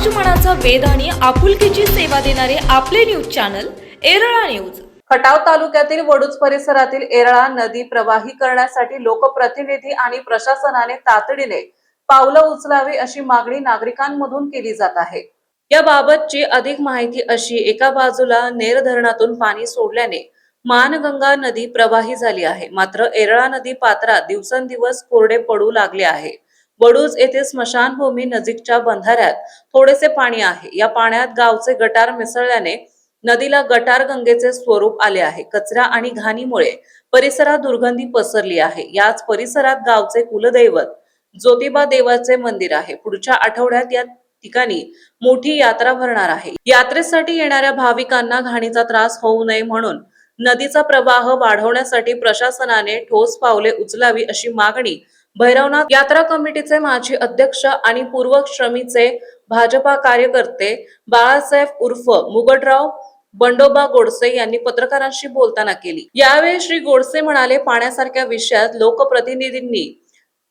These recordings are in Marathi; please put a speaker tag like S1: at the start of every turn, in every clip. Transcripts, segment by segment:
S1: मनाचा वेध आणि आपुलकीची सेवा देणारे आपले news channel Erala news.
S2: Khatav तालुक्यातील वडूज परिसरातील एरळा नदी प्रवाही करण्यासाठी लोकप्रतिनिधी आणि प्रशासनाने तातडीने पावलं उचलावी अशी मागणी नागरिकांमधून केली जात आहे। याबाबतची अधिक माहिती अशी, एका बाजूला नेर धरणातून पाणी सोडल्याने मानगंगा नदी प्रवाही झाली आहे, मात्र एरळा नदी पात्रात दिवसेंदिवस कोरडे पडू लागले आहे। वडूज येथे स्मशानभूमी नजीकच्या बंधाऱ्यात थोडेसे पाणी आहे। या पाण्यात गावचे गटार मिसळल्याने नदीला गटार गंगेचे स्वरूप आले आहे। कचरा आणि घाणीमुळे परिसरात दुर्गंधी पसरली आहे। याच परिसरात गावचे कुलदैवत ज्योतिबा देवाचे मंदिर आहे। पुढच्या आठवड्यात या ठिकाणी मोठी यात्रा भरणार आहे। यात्रेसाठी येणाऱ्या भाविकांना घाणीचा त्रास होऊ नये म्हणून नदीचा प्रवाह वाढवण्यासाठी प्रशासनाने ठोस पावले उचलावी अशी मागणी भैरवनाथ यात्रा कमिटीचे माजी अध्यक्ष आणि पूर्व श्रमीचे भाजपा कार्यकर्ते बाळासाहेब उर्फ मुगटराव बंडोबा गोडसे यांनी पत्रकारांशी बोलताना केली। यावेळी श्री गोडसे म्हणाले, पाण्यासारख्या विषयात लोकप्रतिनिधींनी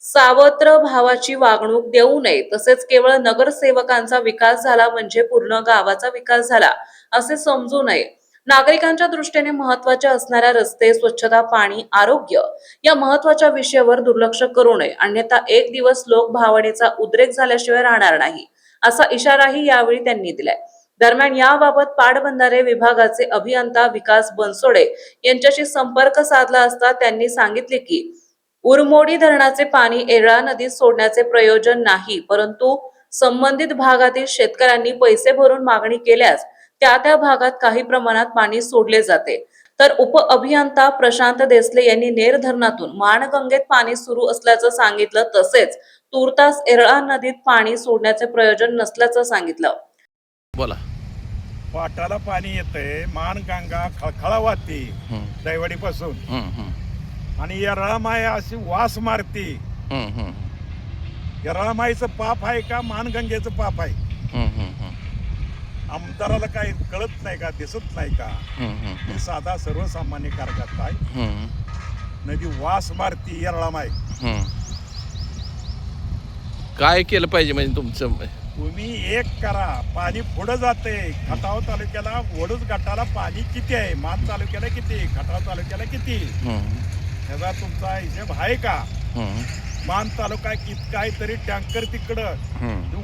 S2: सावत्र भावाची वागणूक देऊ नये, तसेच केवळ नगरसेवकांचा विकास झाला म्हणजे पूर्ण गावाचा विकास झाला असे समजू नये। नागरिकांच्या दृष्टीने महत्त्वाच्या असणाऱ्या रस्ते, स्वच्छता, पाणी, आरोग्य या महत्त्वाच्या विषयावर दुर्लक्ष करू नये, अन्यथा एक दिवस लोक भावनेचा उद्रेक झाल्याशिवाय राहणार नाही असा इशाराही यावेळी त्यांनी दिलाय। दरम्यान याबाबत पाटबंधारे विभागाचे अभियंता विकास बनसोडे यांच्याशी संपर्क साधला असता त्यांनी सांगितले की उरमोडी धरणाचे पाणी एरळा नदीत सोडण्याचे प्रयोजन नाही, परंतु संबंधित भागातील शेतकऱ्यांनी पैसे भरून मागणी केल्यास त्या भागात काही प्रमाणात पाणी सोडले जाते। तर उप अभियंता प्रशांत देसले यांनी नेर धरणातून माणगंगेत पाणी सुरू असल्याचं सांगितलं, तसेच तुर्तास एरळा नदीत पाणी सोडण्याचे प्रयोजन नसल्याचं सांगितलं।
S3: बोला।
S4: पाटाला पाणी येतंय, मानगंगा खळखळा वाहते दैवडी पासून आणि एरळामाई अशी वास मारते। एरळामाईचं पाप आहे का मानगंगेचं पाप आहे? आमदाराला काही कळत नाही का, दिसत नाही का? मी साधा सर्वसामान्य कार्यकर्ता आहे। नदी वास मारती एरळामाई।
S3: काय केलं पाहिजे म्हणजे तुमचं?
S4: तुम्ही एक करा, पाणी पुढे जाते। खटाव तालुक्याला वडूज गटाला पाणी किती आहे, मान तालुक्याला किती, खटाव तालुक्याला किती, त्याचा तुमचा हिशेब आहे का? मान तालुका कितका आहे तरी टँकर तिकडं,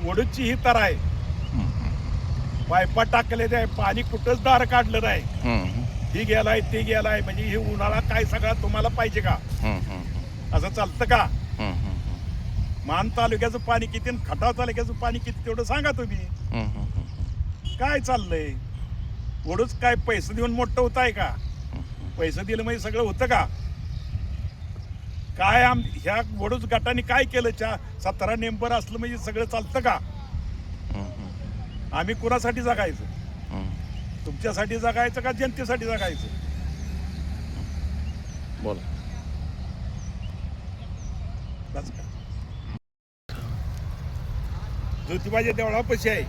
S4: वडूजची ही तर आहे, पायपा टाकले ते पाणी कुठंच दार काढलं नाही। ही गेलाय ते गेलाय म्हणजे हे उन्हाळा काय सगळा तुम्हाला पाहिजे का? असं चालतं का? मान तालुक्याचं पाणी किती आणि खटाव तालुक्याचं पाणी किती तेवढं सांगा तुम्ही। काय चाललंय? वडूच काय पैसे देऊन मोठं होत आहे का? पैसे दिलं म्हणजे सगळं होतं का? काय ह्या वडूज गटाने काय केलं? 17 मेंबर असलं म्हणजे सगळं चालतं का? आम्ही कुणासाठी जगायचं? तुमच्यासाठी जगायचं का जनतेसाठी जगायचं?
S3: बोला।
S4: ज्योतिबाच्या देवळापाशी आहे,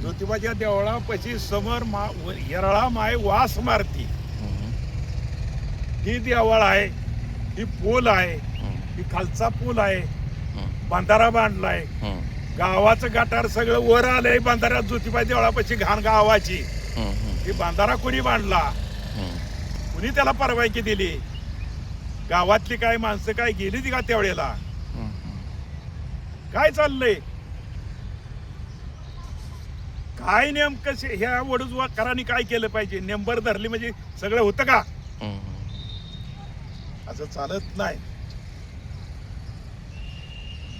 S4: ज्योतिबाच्या देवळापाशी समोर एरळा माय वास मारती। ही देवळ आहे, ही पूल आहे, ही खालचा पूल आहे, बंधारा बांधलाय, गावाचं गटार सगळं वर आलंय बंधाऱ्यात। ज्योतिबा देवळापाशी घाण गावाची ही बंधारा कुणी बांधला? कुणी त्याला परवानगी दिली? गावातली काय माणसं काय गेली ती का तेवढ्याला? काय चाललंय? काय नेमकं ह्या वडूजकरांनी काय केलं पाहिजे? नेंबर धरली म्हणजे सगळं होतं का? असं चालत नाही।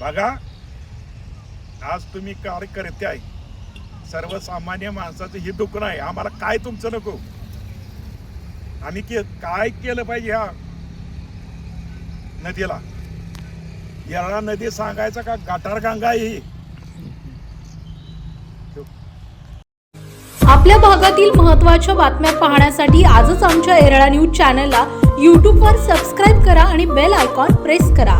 S4: बघा, आज तुम्ही कार्यकर्ते आहे, सर्वसामान्य माणसाचं हे दुःख नाही। आम्हाला काय तुमचं नको, आम्ही काय केलं पाहिजे ह्या नदीला? एरळा नदी सांगायचं का गटार गंगा ही?
S1: आपल्या भागातील महत्त्वाच्या बातम्या पाहण्यासाठी आजच आमच्या एरळा न्यूज चॅनलला YouTube वर सबस्क्राईब करा आणि बेल आयकॉन प्रेस करा।